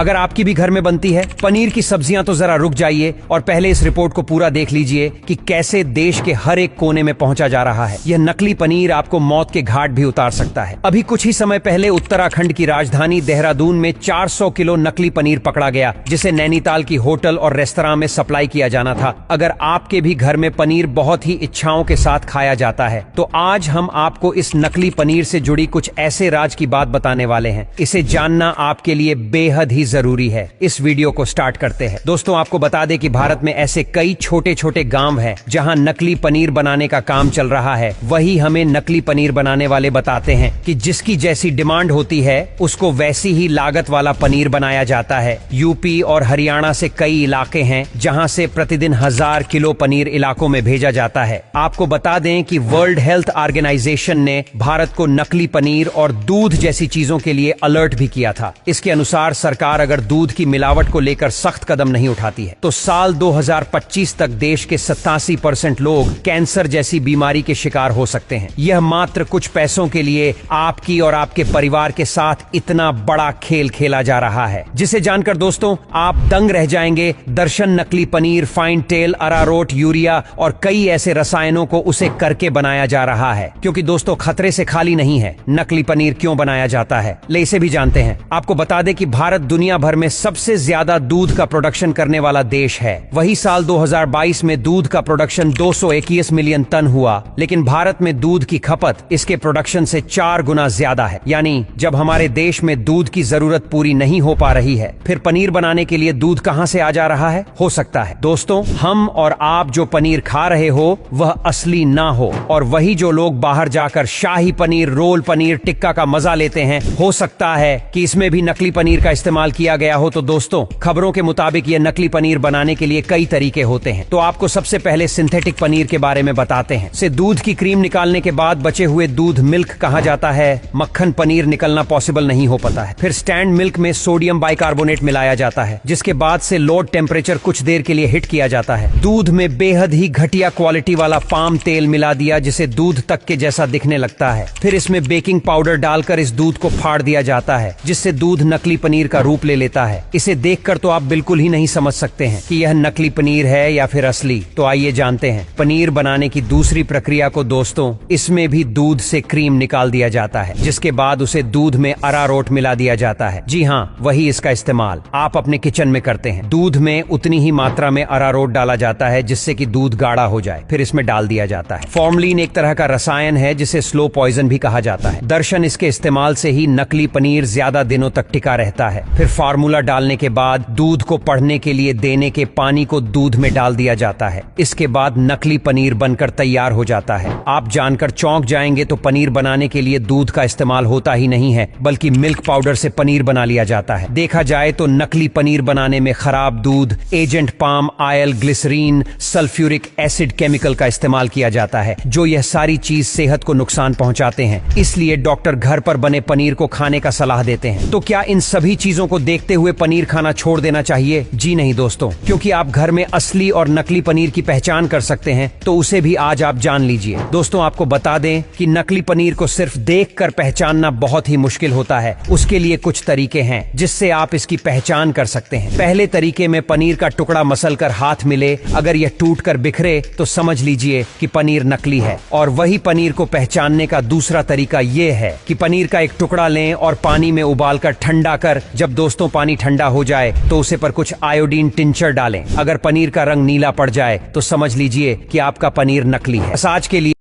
अगर आपकी भी घर में बनती है पनीर की सब्जियां तो जरा रुक जाइए और पहले इस रिपोर्ट को पूरा देख लीजिए कि कैसे देश के हर एक कोने में पहुंचा जा रहा है। यह नकली पनीर आपको मौत के घाट भी उतार सकता है। अभी कुछ ही समय पहले उत्तराखंड की राजधानी देहरादून में 400 किलो नकली पनीर पकड़ा गया, जिसे नैनीताल की होटल और रेस्तरां में सप्लाई किया जाना था। अगर आपके भी घर में पनीर बहुत ही इच्छाओं के साथ खाया जाता है तो आज हम आपको इस नकली पनीर से जुड़ी कुछ ऐसे राज की बात बताने वाले हैं। इसे जानना आपके लिए बेहद ही जरूरी है। इस वीडियो को स्टार्ट करते हैं। दोस्तों, आपको बता दें कि भारत में ऐसे कई छोटे छोटे गांव हैं जहां नकली पनीर बनाने का काम चल रहा है। वही हमें नकली पनीर बनाने वाले बताते हैं कि जिसकी जैसी डिमांड होती है उसको वैसी ही लागत वाला पनीर बनाया जाता है। यूपी और हरियाणा से कई इलाके हैं जहां से प्रतिदिन 1000 किलो पनीर इलाकों में भेजा जाता है। आपको बता दें कि वर्ल्ड हेल्थ ऑर्गेनाइजेशन ने भारत को नकली पनीर और दूध जैसी चीजों के लिए अलर्ट भी किया था। इसके अनुसार सरकार अगर दूध की मिलावट को लेकर सख्त कदम नहीं उठाती है तो साल 2025 तक देश के 87% लोग कैंसर जैसी बीमारी के शिकार हो सकते हैं। यह मात्र कुछ पैसों के लिए आपकी और आपके परिवार के साथ इतना बड़ा खेल खेला जा रहा है, जिसे जानकर दोस्तों आप दंग रह जाएंगे। दर्शन नकली पनीर, फाइन टेल, अरारोट, यूरिया और कई ऐसे रसायनों को उसे करके बनाया जा रहा है। क्योंकि दोस्तों खतरे से खाली नहीं है। नकली पनीर क्यों बनाया जाता है, ले इसे भी जानते हैं। आपको बता दें कि भारत दुनिया भर में सबसे ज्यादा दूध का प्रोडक्शन करने वाला देश है। वही साल 2022 में दूध का प्रोडक्शन 221 मिलियन टन हुआ, लेकिन भारत में दूध की खपत इसके प्रोडक्शन से 4 गुना ज्यादा है। यानी जब हमारे देश में दूध की जरूरत पूरी नहीं हो पा रही है, फिर पनीर बनाने के लिए दूध कहां से आ जा रहा है? हो सकता है दोस्तों हम और आप जो पनीर खा रहे हो वह असली ना हो, और वही जो लोग बाहर जाकर शाही पनीर, रोल पनीर, टिक्का का मजा लेते हैं, हो सकता है कि इसमें भी नकली पनीर का इस्तेमाल किया गया हो। तो दोस्तों खबरों के मुताबिक यह नकली पनीर बनाने के लिए कई तरीके होते हैं। तो आपको सबसे पहले सिंथेटिक पनीर के बारे में बताते हैं। से दूध की क्रीम निकालने के बाद बचे हुए दूध मिल्क कहा जाता है। मक्खन पनीर निकलना पॉसिबल नहीं हो पाता है। फिर स्टैंड मिल्क में सोडियम बाइकार्बोनेट मिलाया जाता है, जिसके बाद से लो टेम्परेचर कुछ देर के लिए हिट किया जाता है। दूध में बेहद ही घटिया क्वालिटी वाला पाम तेल मिला दिया, जिसे दूध तक के जैसा दिखने लगता है। फिर इसमें बेकिंग पाउडर डालकर इस दूध को फाड़ दिया जाता है, जिससे दूध नकली पनीर का रूप ले लेता है। इसे देखकर तो आप बिल्कुल ही नहीं समझ सकते हैं कि यह नकली पनीर है या फिर असली। तो आइए जानते हैं पनीर बनाने की दूसरी प्रक्रिया को। दोस्तों इसमें भी दूध से क्रीम निकाल दिया जाता है, जिसके बाद उसे दूध में अरारोट मिला दिया जाता है। जी हाँ, वही इसका इस्तेमाल आप अपने किचन में करते हैं। दूध में उतनी ही मात्रा में अरारोट डाला जाता है जिससे कि दूध गाढ़ा हो जाए। फिर इसमें डाल दिया जाता है फॉर्मलिन, एक तरह का रसायन है जिसे स्लो पॉइजन भी कहा जाता है। दर्शन इसके इस्तेमाल से ही नकली पनीर ज्यादा दिनों तक टिका रहता है। फिर फार्मूला डालने के बाद दूध को पढ़ने के लिए देने के पानी को दूध में डाल दिया जाता है। इसके बाद नकली पनीर बनकर तैयार हो जाता है। आप जानकर चौंक जाएंगे तो पनीर बनाने के लिए दूध का इस्तेमाल होता ही नहीं है, बल्कि मिल्क पाउडर से पनीर बना लिया जाता है। देखा जाए तो नकली पनीर बनाने में खराब दूध, agent palm oil, glycerine, sulphuric acid chemical का इस्तेमाल किया जाता है, जो यह सारी चीज सेहत को नुकसान पहुंचाते हैं। इसलिए डॉक्टर घर पर बने पनीर को खाने का सलाह देते हैं। तो क्या इन सभी चीजों को देखते हुए पनीर खाना छोड़ देना चाहिए? जी नहीं दोस्तों, क्योंकि आप घर में असली और नकली पनीर की पहचान कर सकते हैं, तो उसे भी आज आप जान लीजिए। दोस्तों आपको बता दें कि नकली पनीर को सिर्फ देखकर पहचानना बहुत ही मुश्किल होता है। उसके लिए कुछ तरीके हैं जिससे आप इसकी पहचान कर सकते हैं। पहले तरीके में पनीर का टुकड़ा मसलकर हाथ मिले, अगर यह टूटकर बिखरे तो समझ लीजिए कि पनीर नकली है। और वही पनीर को पहचानने का दूसरा तरीका यह है कि पनीर का एक टुकड़ा लें और पानी में उबालकर ठंडा कर, जब दोस्तों पानी ठंडा हो जाए तो उसे पर कुछ आयोडीन टिंचर डालें। अगर पनीर का रंग नीला पड़ जाए तो समझ लीजिए कि आपका पनीर नकली है। आज के लिए